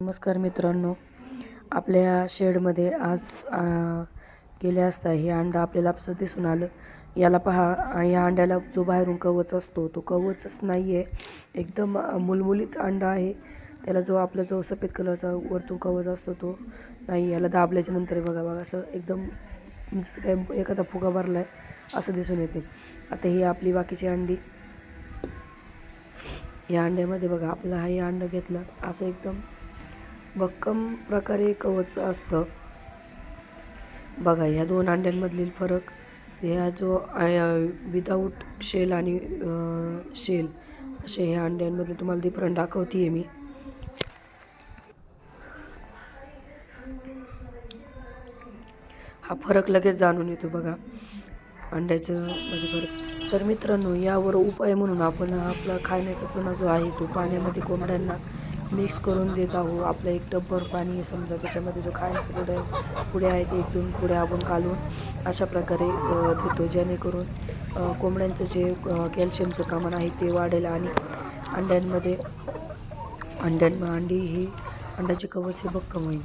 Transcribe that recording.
नमस्कार मित्रांनो, आपल्या शेडमध्ये आज गेले असता हे अंडं आपल्याला असं दिसून आलं. याला पहा, या अंड्याला जो बाहेरून कवच असतो तो कवचच नाही आहे, एकदम मुलमुलीत अंडा आहे. त्याला जो सफेद कलरचा वरतून कवच असतो तो नाही. याला दाबल्याच्या नंतर बघा असं एकदम जसं काय एखादा फुगा भरला आहे असं दिसून येते. आता ही आपली बाकीची अंडी, या अंड्यामध्ये बघा आपलं हे अंडं घेतलं असं एकदम भक्कम प्रकारे कवच असतं. बघा या दोन अंड्यांमधील फरक, ह्या जो विदाऊट शेल आणि शेल असे ह्या अंड्यांमधले तुम्हाला डिफरंट दाखवते मी. हा फरक लगेच जाणून येतो बघा अंड्याचं मध्ये फरक. तर मित्रांनो, यावर उपाय म्हणून आपण आपला खाण्याचा चुना जो आहे तो पाण्यामध्ये कोंबड्यांना मिक्स करून देत आहोत. आपलं एक टब्बर पाणी समजा, त्याच्यामध्ये जो खायचं पुढे आहेत 1-2 पुढे आपण काढून अशा प्रकारे देतो, जेणेकरून कोंबड्यांचं जे कॅल्शियमचं प्रमाण आहे ते वाढेल आणि अंडी ही अंड्याचे कवच हे भक्कम होईल.